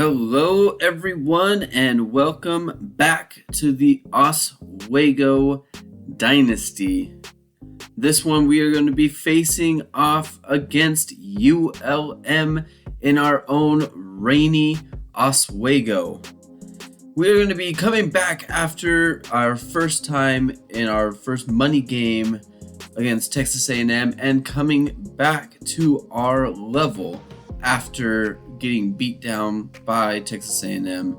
Hello, everyone, and welcome back to the Oswego Dynasty. This one we are going to be facing off against ULM in our own rainy Oswego. We are going to be coming back after our first time in our first money game against Texas A&M and coming back to our level after getting beat down by Texas A&M,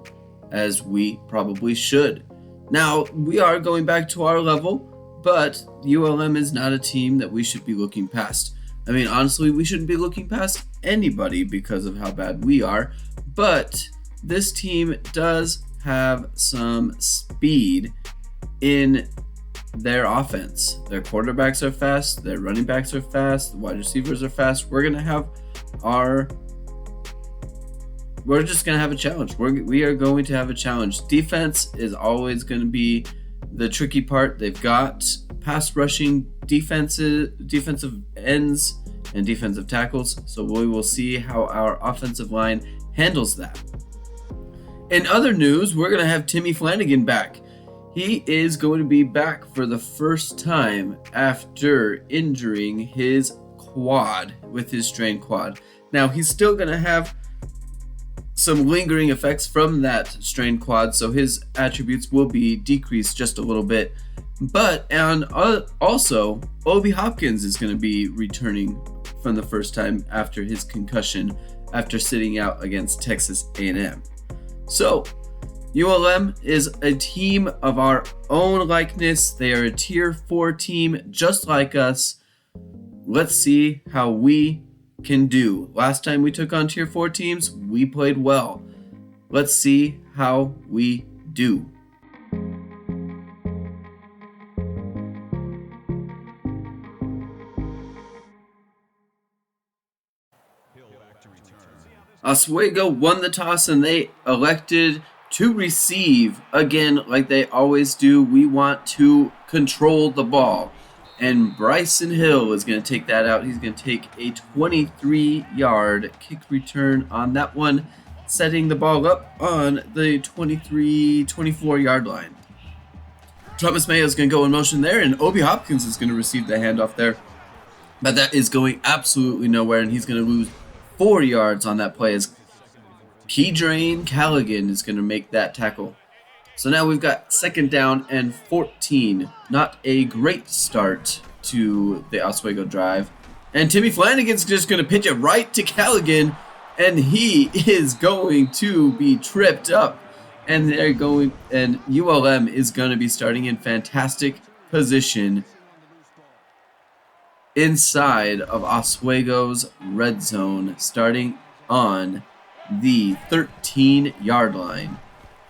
as we probably should. Now, we are going back to our level, but ULM is not a team that we should be looking past. I mean, honestly, we shouldn't be looking past anybody because of how bad we are, but this team does have some speed in their offense. Their quarterbacks are fast, their running backs are fast, the wide receivers are fast. We're just going to have a challenge. We are going to have a challenge. Defense is always going to be the tricky part. They've got pass rushing defensive ends and defensive tackles. So we will see how our offensive line handles that. In other news, we're going to have Timmy Flanagan back. He is going to be back for the first time after injuring his quad with his strained quad. Now, he's still going to have some lingering effects from that strained quad, so his attributes will be decreased just a little bit. Also, Obi Hopkins is going to be returning from the first time after his concussion after sitting out against Texas A&M. So, ULM is a team of our own likeness. They are a Tier 4 team just like us. Let's see how we can do. Last time we took on Tier 4 teams, we played well. Let's see how we do. Oswego won the toss and they elected to receive. Again, like they always do, we want to control the ball. And Bryson Hill is going to take that out. He's going to take a 23-yard kick return on that one, setting the ball up on the 24-yard line. Thomas Mayo is going to go in motion there, and Obi Hopkins is going to receive the handoff there. But that is going absolutely nowhere, and he's going to lose 4 yards on that play as Kedrain Callaghan is going to make that tackle. So now we've got 2nd down and 14. Not a great start to the Oswego drive. And Timmy Flanagan's just going to pitch it right to Callaghan, and he is going to be tripped up. And ULM is going to be starting in fantastic position inside of Oswego's red zone, starting on the 13-yard line.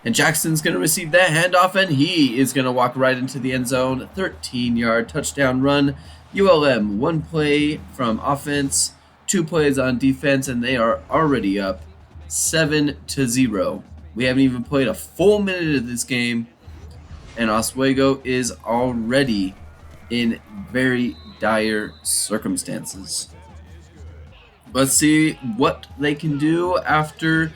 And Jackson's going to receive that handoff, and he is going to walk right into the end zone. 13-yard touchdown run. ULM, 1 play from offense, 2 plays on defense, and they are already up 7-0. We haven't even played a full minute of this game, and Oswego is already in very dire circumstances. Let's see what they can do after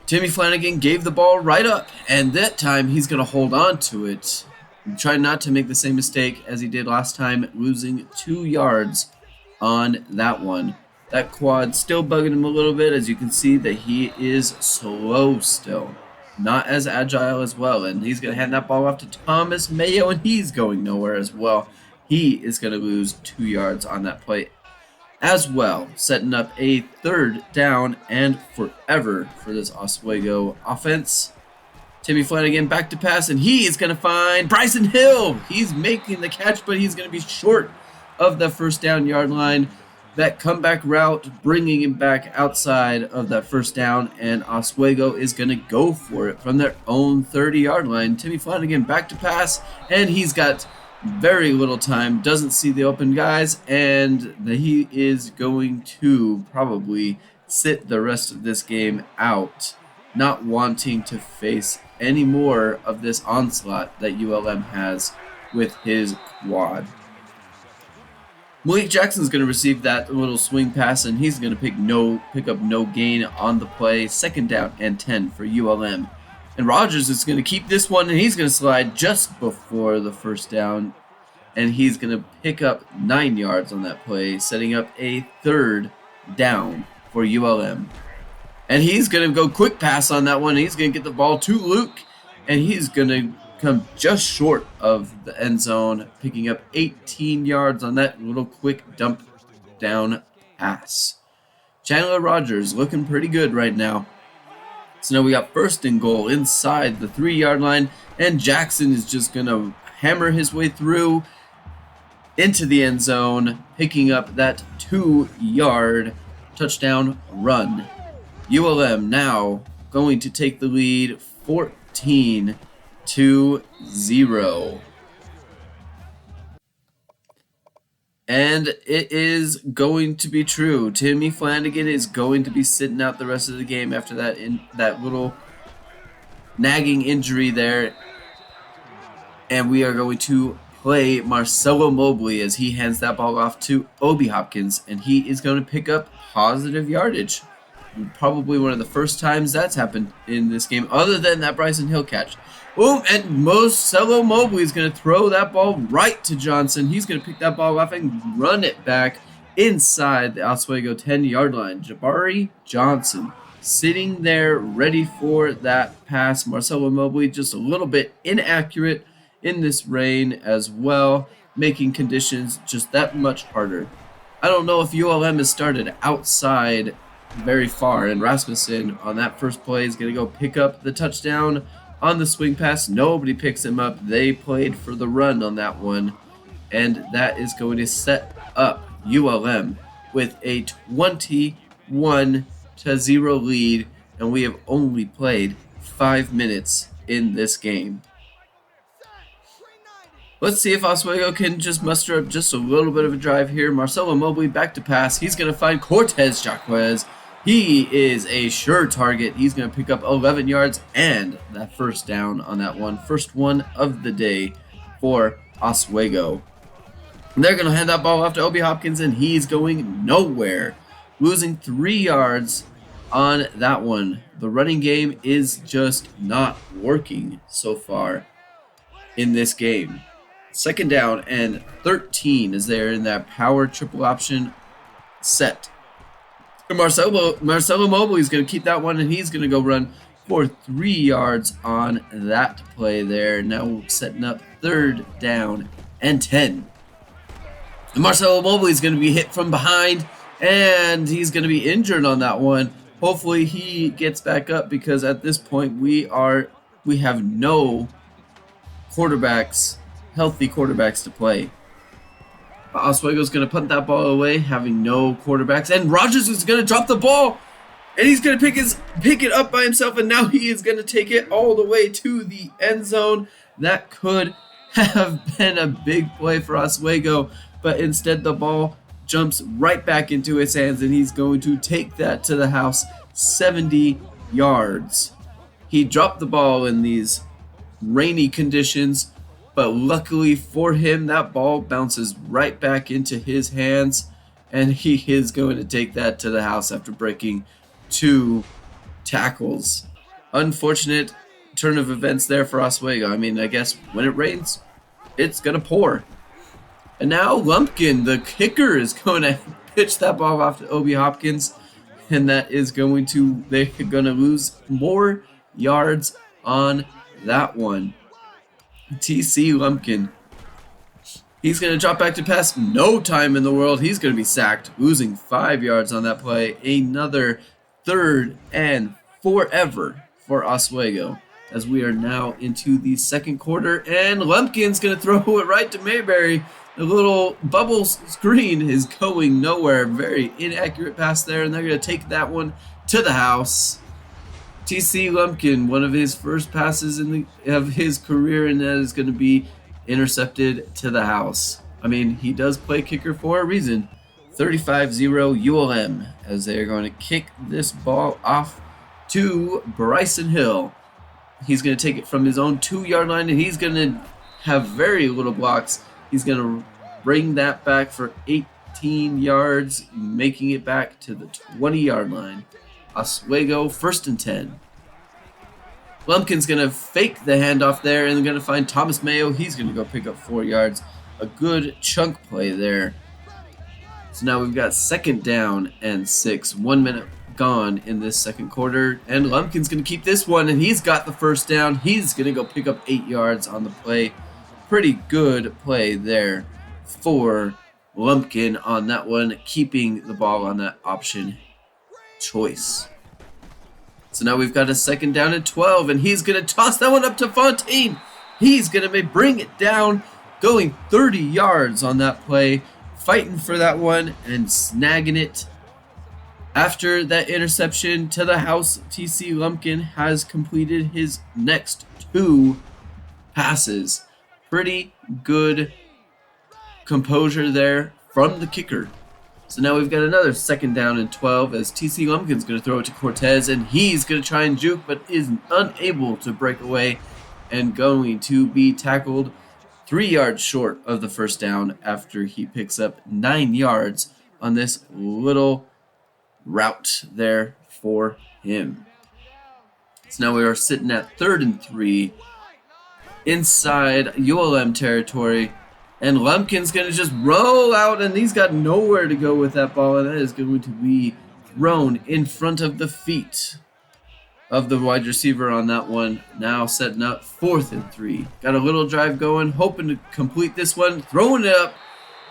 Timmy Flanagan gave the ball right up, and that time he's going to hold on to it. Try not to make the same mistake as he did last time, losing 2 yards on that one. That quad still bugging him a little bit, as you can see that he is slow still. Not as agile as well, and he's going to hand that ball off to Thomas Mayo, and he's going nowhere as well. He is going to lose 2 yards on that play as well, setting up a 3rd down and forever for this Oswego offense. Timmy Flanagan back to pass, and he is going to find Bryson Hill. He's making the catch, but he's going to be short of the 1st down yard line. That comeback route bringing him back outside of that 1st down, and Oswego is going to go for it from their own 30-yard line. Timmy Flanagan back to pass, and he's got very little time, doesn't see the open guys, and he is going to probably sit the rest of this game out, not wanting to face any more of this onslaught that ULM has with his quad. Malik Jackson's going to receive that little swing pass, and he's going to pick up no gain on the play. 2nd down and 10 for ULM. And Rogers is going to keep this one, and he's going to slide just before the 1st down. And he's going to pick up 9 yards on that play, setting up a 3rd down for ULM. And he's going to go quick pass on that one. He's going to get the ball to Luke, and he's going to come just short of the end zone, picking up 18 yards on that little quick dump down pass. Chandler Rogers looking pretty good right now. So now we got 1st and goal inside the 3-yard line, and Jackson is just going to hammer his way through into the end zone, picking up that 2-yard touchdown run. ULM now going to take the lead 14-0. And it is going to be true. Timmy Flanagan is going to be sitting out the rest of the game after that little nagging injury there. And we are going to play Marcelo Mobley as he hands that ball off to Obi Hopkins, and he is going to pick up positive yardage. Probably one of the first times that's happened in this game, other than that Bryson Hill catch. Boom, and Marcelo Mobley is going to throw that ball right to Johnson. He's going to pick that ball off and run it back inside the Oswego 10-yard line. Jabari Johnson sitting there ready for that pass. Marcelo Mobley just a little bit inaccurate in this rain as well, making conditions just that much harder. I don't know if ULM has started outside very far, and Rasmussen on that first play is going to go pick up the touchdown on the swing pass. Nobody picks him up. They played for the run on that one, and that is going to set up ULM with a 21-0 lead, and we have only played 5 minutes in this game. Let's see if Oswego can just muster up just a little bit of a drive here. Marcelo Mobley back to pass. He's going to find Cortez Jacquez. He is a sure target. He's going to pick up 11 yards and that 1st down on that one. First one of the day for Oswego. And they're going to hand that ball off to Obi Hopkins, and he's going nowhere. Losing 3 yards on that one. The running game is just not working so far in this game. 2nd down and 13 is there in that power triple option set. Marcelo Mobley is going to keep that one, and he's going to go run for 3 yards on that play there. Now setting up 3rd down and 10. And Marcelo Mobley is going to be hit from behind, and he's going to be injured on that one. Hopefully he gets back up, because at this point we have no healthy quarterbacks to play. Oswego's going to punt that ball away, having no quarterbacks. And Rogers is going to drop the ball, and he's going to pick it up by himself, and now he is going to take it all the way to the end zone. That could have been a big play for Oswego, but instead the ball jumps right back into his hands, and he's going to take that to the house 70 yards. He dropped the ball in these rainy conditions, but luckily for him, that ball bounces right back into his hands, and he is going to take that to the house after breaking 2 tackles. Unfortunate turn of events there for Oswego. I mean, I guess when it rains, it's going to pour. And now Lumpkin, the kicker, is going to pitch that ball off to Obi Hopkins, and they're going to lose more yards on that one. TC Lumpkin. He's going to drop back to pass. No time in the world. He's going to be sacked, losing 5 yards on that play. Another 3rd and forever for Oswego, as we are now into the 2nd quarter. And Lumpkin's going to throw it right to Mayberry. The little bubble screen is going nowhere. Very inaccurate pass there, and they're going to take that one to the house. TC Lumpkin, one of his first passes of his career, and that is going to be intercepted to the house. I mean, he does play kicker for a reason. 35-0 ULM, as they are going to kick this ball off to Bryson Hill. He's going to take it from his own 2-yard line, and he's going to have very little blocks. He's going to bring that back for 16 yards, making it back to the 20-yard line. Oswego 1st and 10. Lumpkin's going to fake the handoff there and going to find Thomas Mayo. He's going to go pick up 4 yards. A good chunk play there. So now we've got 2nd down and 6. 1 minute gone in this second quarter. And Lumpkin's going to keep this one, and he's got the 1st down. He's going to go pick up 8 yards on the play. Pretty good play there for Lumpkin on that one, keeping the ball on that option choice. So now we've got a 2nd down and 12, and he's going to toss that one up to Fontaine. He's going to bring it down, going 30 yards on that play, fighting for that one and snagging it. After that interception to the house, TC Lumpkin has completed his next 2 passes. Pretty good composure there from the kicker. So now we've got another 2nd down and 12 as TC Lumpkin's going to throw it to Cortez, and he's going to try and juke but is unable to break away and going to be tackled 3 yards short of the 1st down after he picks up 9 yards on this little route there for him. So now we are sitting at 3rd and 3 inside ULM territory. And Lumpkin's going to just roll out, and he's got nowhere to go with that ball, and that is going to be thrown in front of the feet of the wide receiver on that one. Now setting up 4th and 3. Got a little drive going, hoping to complete this one, throwing it up,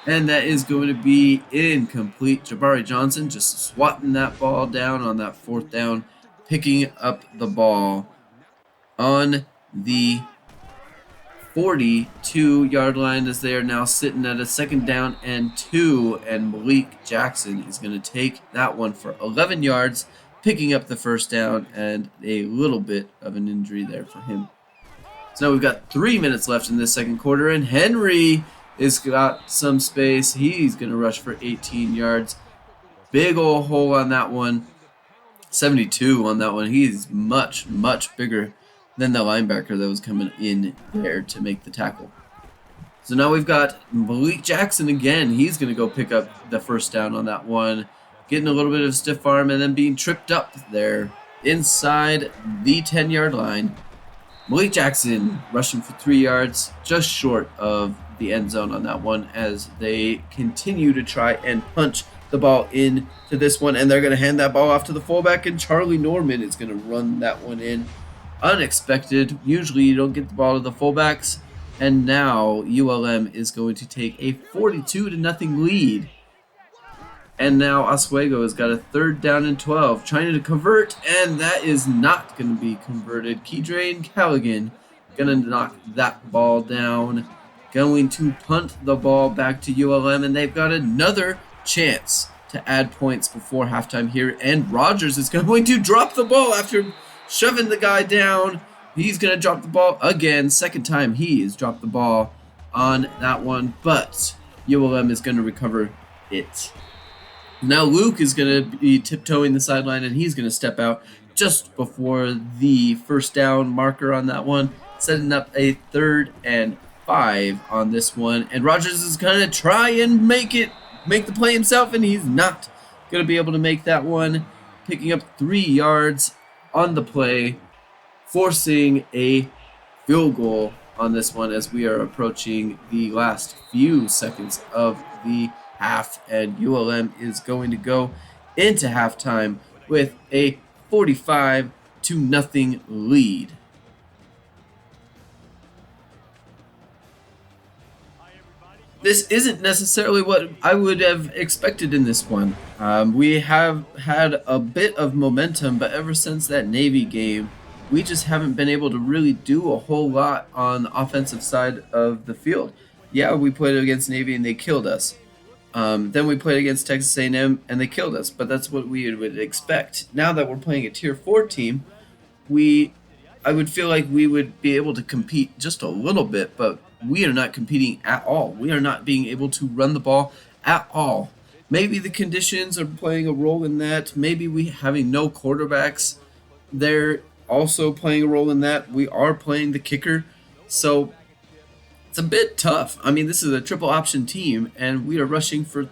and that is going to be incomplete. Jabari Johnson just swatting that ball down on that 4th down, picking up the ball on the 42-yard line as they are now sitting at a 2nd down and 2, and Malik Jackson is going to take that one for 11 yards, picking up the 1st down and a little bit of an injury there for him. So now we've got 3 minutes left in this second quarter, and Henry has got some space. He's going to rush for 18 yards. Big old hole on that one. 72 on that one. He's much, much bigger than the linebacker that was coming in there to make the tackle. So now we've got Malik Jackson again. He's going to go pick up the 1st down on that one. Getting a little bit of stiff arm and then being tripped up there inside the 10-yard line. Malik Jackson rushing for 3 yards, just short of the end zone on that one as they continue to try and punch the ball in to this one. And they're going to hand that ball off to the fullback, and Charlie Norman is going to run that one in. Unexpected. Usually you don't get the ball to the fullbacks, and now ULM is going to take a 42-0 lead. And now Oswego has got a 3rd down and 12, trying to convert, and that is not going to be converted. Keedrain Callaghan going to knock that ball down, going to punt the ball back to ULM, and they've got another chance to add points before halftime here, and Rogers is going to drop the ball after shoving the guy down. He's going to drop the ball again. 2nd time he has dropped the ball on that one, but ULM is going to recover it. Now Luke is going to be tiptoeing the sideline, and he's going to step out just before the 1st down marker on that one, setting up a 3rd and 5 on this one. And Rogers is going to try and make the play himself, and he's not going to be able to make that one, picking up 3 yards on the play, forcing a field goal on this one as we are approaching the last few seconds of the half, and ULM is going to go into halftime with a 45-0 lead. This isn't necessarily what I would have expected in this one. We have had a bit of momentum, but ever since that Navy game, we just haven't been able to really do a whole lot on the offensive side of the field. Yeah, we played against Navy and they killed us. Then we played against Texas A&M and they killed us, but that's what we would expect. Now that we're playing a Tier 4 team, I would feel like we would be able to compete just a little bit, but we are not competing at all. We are not being able to run the ball at all. Maybe the conditions are playing a role in that. Maybe we having no quarterbacks, they're also playing a role in that. We are playing the kicker, so it's a bit tough. I mean, this is a triple option team, and we are rushing for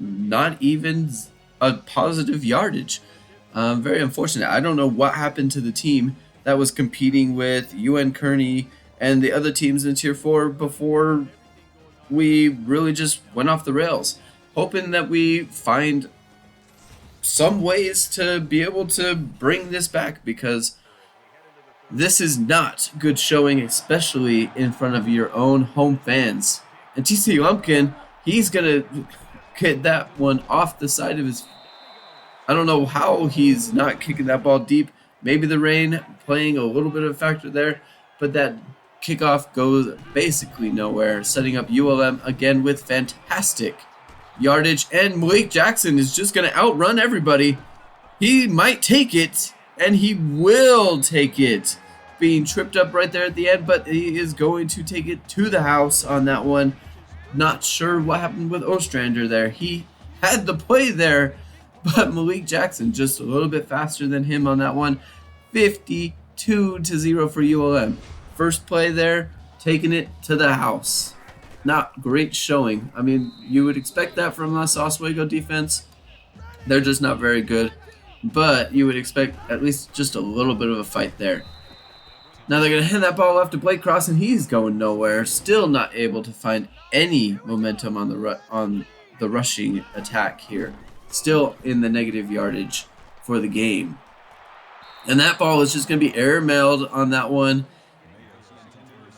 not even a positive yardage. Very unfortunate. I don't know what happened to the team that was competing with UN Kearney and the other teams in Tier 4 before we really just went off the rails. Hoping that we find some ways to be able to bring this back, because this is not good showing, especially in front of your own home fans. And TC Lumpkin, he's going to get that one off the side of his... I don't know how he's not kicking that ball deep. Maybe the rain playing a little bit of a factor there, but that kickoff goes basically nowhere, setting up ULM again with fantastic yardage. And Malik Jackson is just going to outrun everybody. He might take it, and he will take it. Being tripped up right there at the end, but he is going to take it to the house on that one. Not sure what happened with Ostrander there. He had the play there, but Malik Jackson just a little bit faster than him on that one. 52-0 for ULM. First play there, taking it to the house. Not great showing. I mean, you would expect that from us, Oswego defense. They're just not very good. But you would expect at least just a little bit of a fight there. Now they're going to hand that ball off to Blake Cross, and he's going nowhere. Still not able to find any momentum on the rushing attack here. Still in the negative yardage for the game. And that ball is just going to be air-mailed on that one.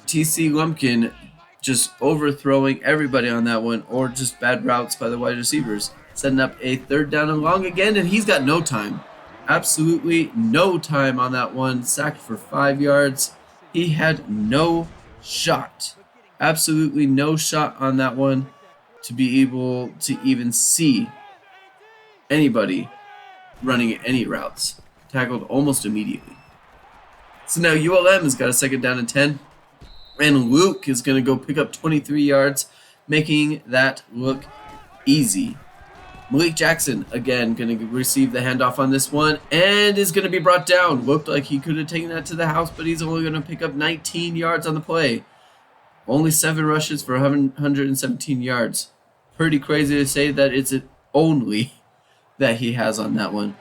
TC Lumpkin just overthrowing everybody on that one, or just bad routes by the wide receivers. Setting up a 3rd down and long again, and he's got no time. Absolutely no time on that one. Sacked for 5 yards. He had no shot. Absolutely no shot on that one to be able to even see anybody running any routes. Tackled almost immediately. So now ULM has got a 2nd down and 10. And Luke is going to go pick up 23 yards, making that look easy. Malik Jackson, again, going to receive the handoff on this one, and is going to be brought down. Looked like he could have taken that to the house, but he's only going to pick up 19 yards on the play. Only 7 rushes for 117 yards. Pretty crazy to say that it's only that he has on that one,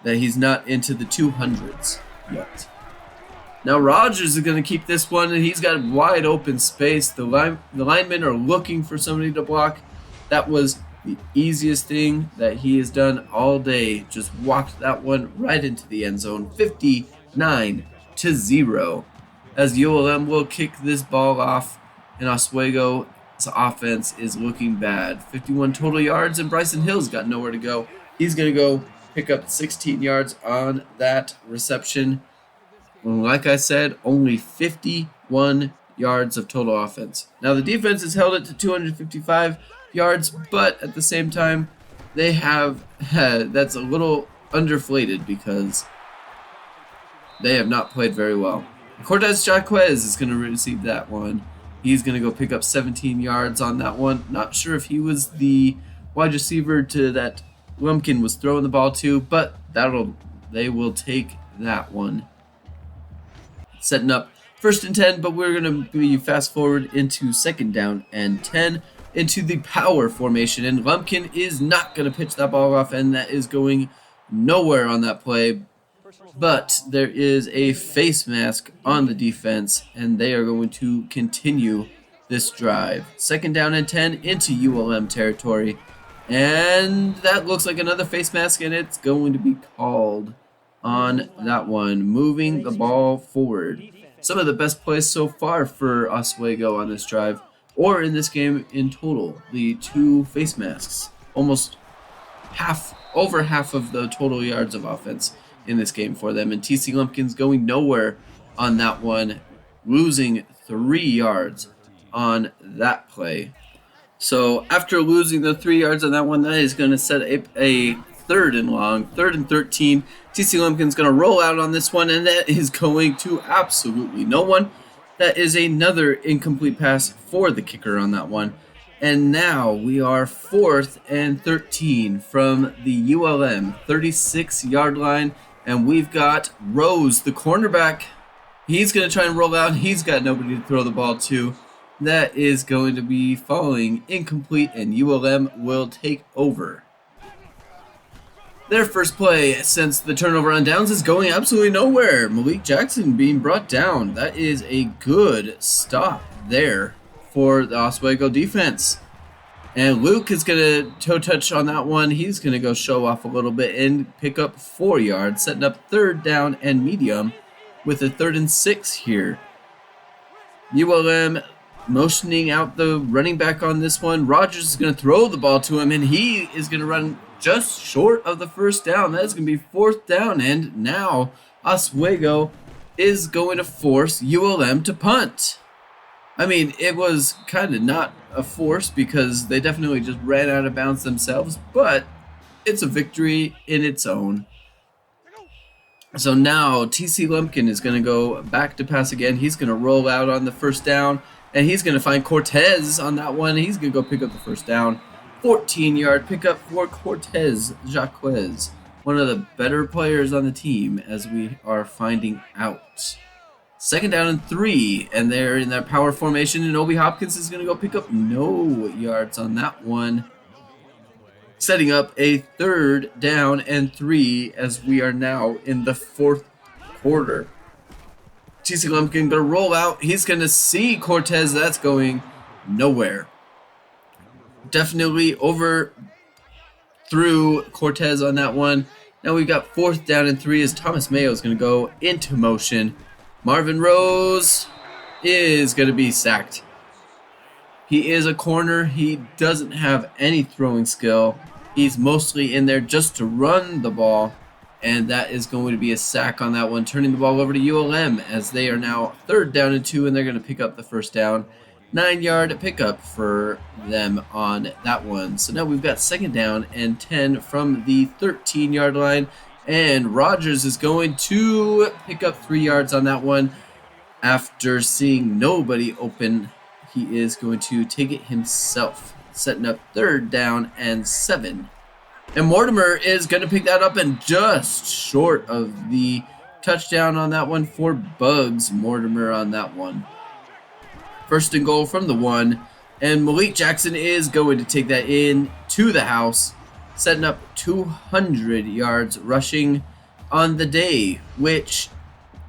that he's not into the 200s yet. Now Rogers is going to keep this one, and he's got wide open space. The linemen are looking for somebody to block. That was the easiest thing that he has done all day. Just walked that one right into the end zone. 59-0. As ULM will kick this ball off, and Oswego's offense is looking bad. 51 total yards, and Bryson Hill's got nowhere to go. He's going to go pick up 16 yards on that reception. Like I said, only 51 yards of total offense. Now the defense has held it to 255 yards, but at the same time, they have that's a little underflated because they have not played very well. Cortez Jaquez is going to receive that one. He's going to go pick up 17 yards on that one. Not sure if he was the wide receiver to that Lumpkin was throwing the ball to, but they will take that one. Setting up 1st and 10, but we're going to be fast forward into 2nd down and 10 into the power formation, and Lumpkin is not going to pitch that ball off, and that is going nowhere on that play. But there is a face mask on the defense, and they are going to continue this drive. 2nd down and 10 into ULM territory, and that looks like another face mask, and it's going to be called on that one, moving the ball forward. Some of the best plays so far for Oswego on this drive, or in this game in total. The 2 face masks, almost over half of the total yards of offense in this game for them. And TC Lumpkin's going nowhere on that one, losing 3 yards on that play. So after losing the 3 yards on that one, that is going to set a 3rd and long, 3rd and 13. TC Lumpkin's going to roll out on this one, and that is going to absolutely no one. That is another incomplete pass for the kicker on that one. And now we are 4th and 13 from the ULM 36-yard line, and we've got Rose, the cornerback. He's going to try and roll out. He's got nobody to throw the ball to. That is going to be falling incomplete, and ULM will take over. Their first play since the turnover on downs is going absolutely nowhere. Malik Jackson being brought down. That is a good stop there for the Oswego defense. And Luke is going to toe touch on that one. He's going to go show off a little bit and pick up 4 yards, setting up 3rd down and medium with a 3rd and 6 here. ULM motioning out the running back on this one. Rogers is going to throw the ball to him, and he is going to run just short of the 1st down. That is going to be 4th down, and now Oswego is going to force ULM to punt. I mean, it was kind of not a force because they definitely just ran out of bounds themselves, but it's a victory in its own. So now TC Lumpkin is going to go back to pass again. He's going to roll out on the 1st down, and he's going to find Cortez on that one. He's going to go pick up the 1st down. 14-yard pickup for Cortez Jaquez, one of the better players on the team, as we are finding out. 2nd down and 3, and they're in their power formation, and Obi Hopkins is going to go pick up no yards on that one, setting up a 3rd down and 3 as we are now in the 4th quarter. TC Lumpkin going to roll out. He's going to see Cortez. That's going nowhere. Definitely over through Cortez on that one. Now we've got 4th down and 3 as Thomas Mayo is going to go into motion. Marvin Rose is going to be sacked. He is a corner. He doesn't have any throwing skill. He's mostly in there just to run the ball, and that is going to be a sack on that one, turning the ball over to ULM as they are now 3rd down and 2, and they're going to pick up the 1st down. 9-yard pickup for them on that one. So now we've got 2nd down and 10 from the 13-yard line. And Rogers is going to pick up 3 yards on that one. After seeing nobody open, he is going to take it himself, setting up 3rd down and 7. And Mortimer is going to pick that up and just short of the touchdown on that one for Bugs Mortimer on that one. 1st and goal from the 1. And Malik Jackson is going to take that in to the house, setting up 200 yards rushing on the day, which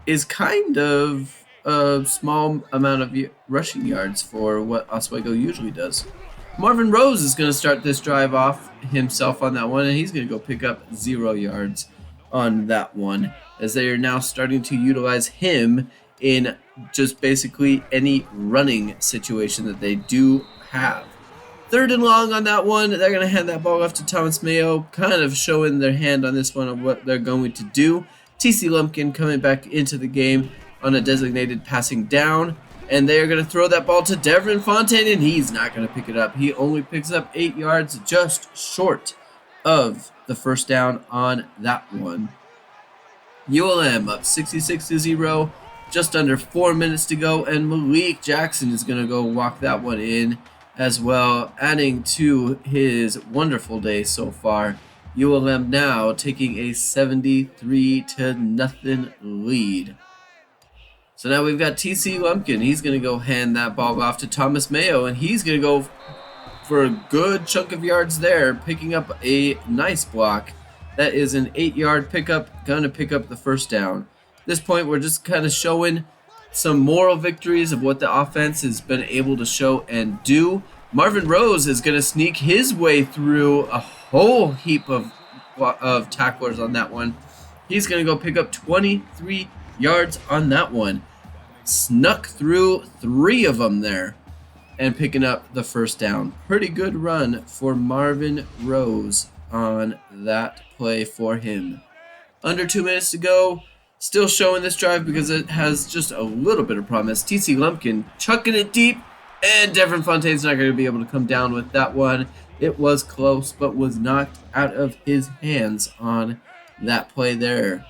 is kind of a small amount of rushing yards for what Oswego usually does. Marvin Rose is going to start this drive off himself on that one, and he's going to go pick up 0 yards on that one, as they are now starting to utilize him in just basically any running situation that they do have. 3rd and long on that one. They're going to hand that ball off to Thomas Mayo, kind of showing their hand on this one of what they're going to do. TC Lumpkin coming back into the game on a designated passing down, and they are going to throw that ball to Devin Fontaine, and he's not going to pick it up. He only picks up 8 yards, just short of the 1st down on that one. ULM up 66-0, just under 4 minutes to go, and Malik Jackson is going to go walk that one in as well, adding to his wonderful day so far. ULM now taking a 73-0 lead. So now we've got TC Lumpkin. He's going to go hand that ball off to Thomas Mayo, and he's going to go for a good chunk of yards there, picking up a nice block. That is an 8-yard pickup, going to pick up the 1st down. At this point, we're just kind of showing some moral victories of what the offense has been able to show and do. Marvin Rose is going to sneak his way through a whole heap of tacklers on that one. He's going to go pick up 23 yards on that one. Snuck through 3 of them there and picking up the 1st down. Pretty good run for Marvin Rose on that play for him. Under 2 minutes to go. Still showing this drive because it has just a little bit of promise. TC Lumpkin chucking it deep, and Devin Fontaine's not going to be able to come down with that one. It was close, but was knocked out of his hands on that play there.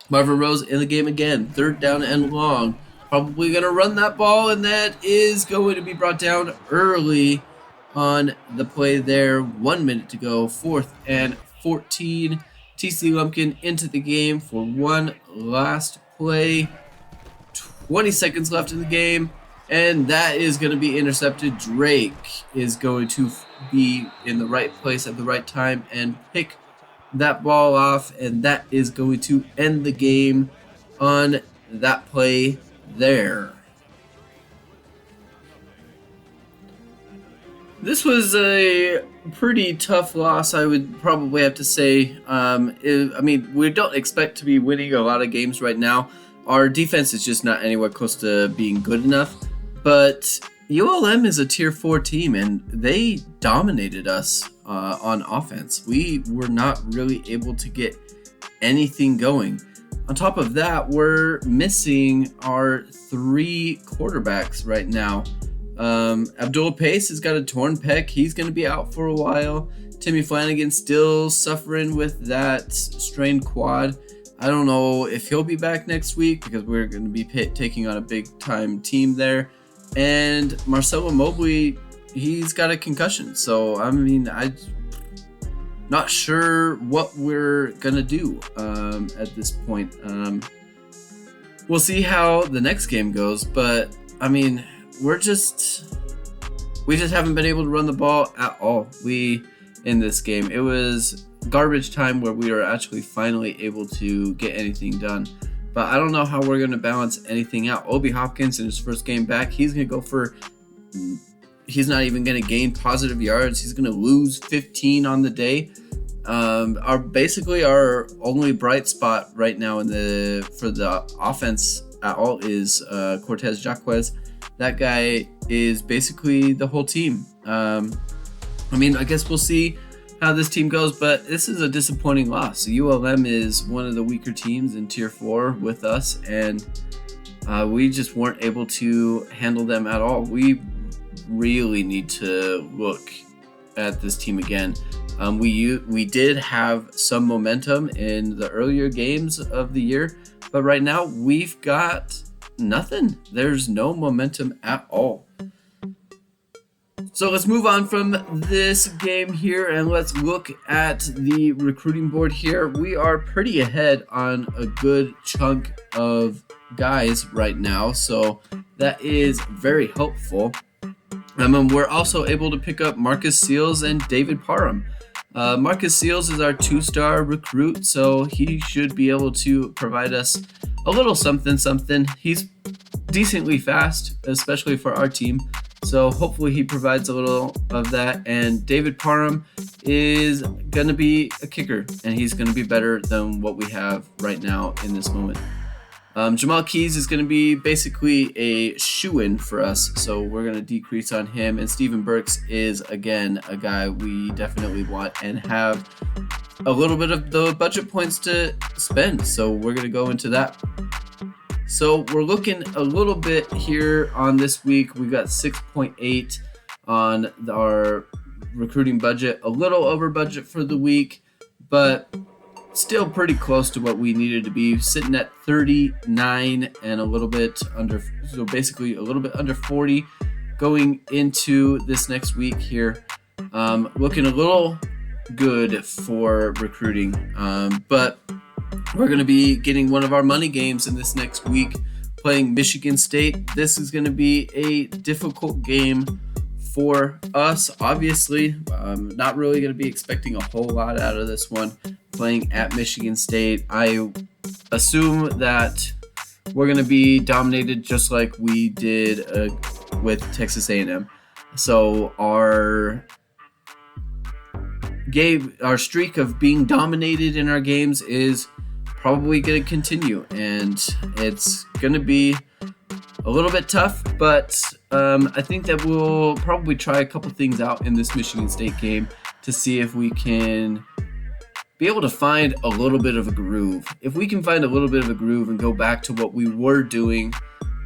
Marvin Rose in the game again. 3rd down and long. Probably going to run that ball, and that is going to be brought down early on the play there. 1 minute to go. 4th and 14. TC Lumpkin into the game for one last play. 20 seconds left in the game. And that is going to be intercepted. Drake is going to be in the right place at the right time and pick that ball off, and that is going to end the game on that play there. This was a pretty tough loss, I would probably have to say. We don't expect to be winning a lot of games right now. Our defense is just not anywhere close to being good enough. But ULM is a Tier 4 team, and they dominated us on offense. We were not really able to get anything going. On top of that, we're missing our 3 quarterbacks right now. Abdul Pace has got a torn pec. He's going to be out for a while. Timmy Flanagan still suffering with that strained quad. I don't know if he'll be back next week because we're going to be taking on a big-time team there. And Marcelo Mobley, he's got a concussion. So, I'm not sure what we're going to do at this point. We'll see how the next game goes. But, we just haven't been able to run the ball at all. In this game, it was garbage time where we were actually finally able to get anything done. But I don't know how we're going to balance anything out. Obi Hopkins in his first game back, he's not even going to gain positive yards. He's going to lose 15 on the day. Our only bright spot right now for the offense at all is Cortez Jacquez. That guy is basically the whole team. I guess we'll see how this team goes, but this is a disappointing loss. ULM is one of the weaker teams in Tier 4 with us, and we just weren't able to handle them at all. We really need to look at this team again. We did have some momentum in the earlier games of the year, but right now we've got nothing. There's no momentum at all. So let's move on from this game here and let's look at the recruiting board here. We are pretty ahead on a good chunk of guys right now, so that is very helpful. We're also able to pick up Marcus Seals and David Parham. Marcus Seals is our 2-star recruit, so he should be able to provide us a little something. He's decently fast, especially for our team. So hopefully he provides a little of that. And David Parham is going to be a kicker, and he's going to be better than what we have right now in this moment. Jamal Keys is going to be basically a shoo-in for us, so we're going to decrease on him. And Steven Burks is, again, a guy we definitely want and have a little bit of the budget points to spend, so we're going to go into that. So we're looking a little bit here on this week. We got 6.8 on our recruiting budget, a little over budget for the week, but still pretty close to what we needed to be, sitting at 39 and a little bit under, so basically a little bit under 40 going into this next week here. Looking a little good for recruiting, but we're going to be getting one of our money games in this next week, playing Michigan State. This is going to be a difficult game for us, obviously. I'm not really going to be expecting a whole lot out of this one, playing at Michigan State. I assume that we're going to be dominated just like we did with Texas A&M. So our streak of being dominated in our games is probably going to continue, and it's going to be a little bit tough, but I think that we'll probably try a couple things out in this Michigan State game to see if we can be able to find a little bit of a groove. If we can find a little bit of a groove and go back to what we were doing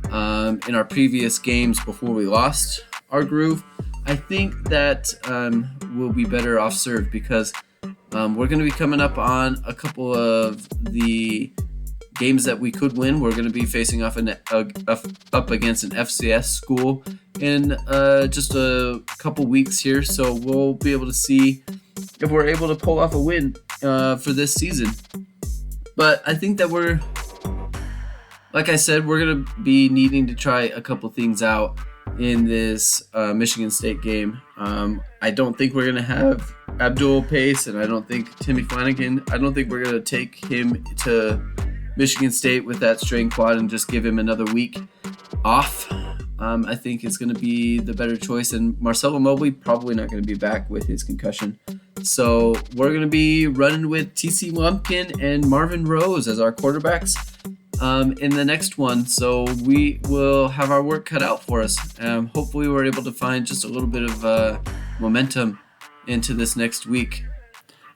in our previous games before we lost our groove, I think that we'll be better off served, because we're going to be coming up on a couple of the games that we could win. We're going to be facing off up against an FCS school in just a couple weeks here, so we'll be able to see if we're able to pull off a win for this season. But I think that we're Like I said, we're going to be needing to try a couple things out in this Michigan State game. I don't think we're going to have Abdul Pace, and I don't think Timmy Flanagan. I don't think we're going to take him to Michigan State with that strain quad and just give him another week off. I think it's going to be the better choice, and Marcelo Mobley probably not going to be back with his concussion. So we're going to be running with TC Lumpkin and Marvin Rose as our quarterbacks in the next one. So we will have our work cut out for us. Hopefully we're able to find just a little bit of momentum into this next week.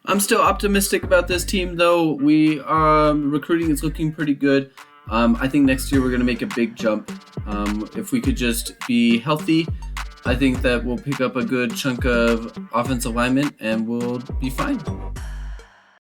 I'm still optimistic about this team, though. We recruiting is looking pretty good. I think next year we're going to make a big jump. If we could just be healthy, I think that we'll pick up a good chunk of offensive linemen and we'll be fine.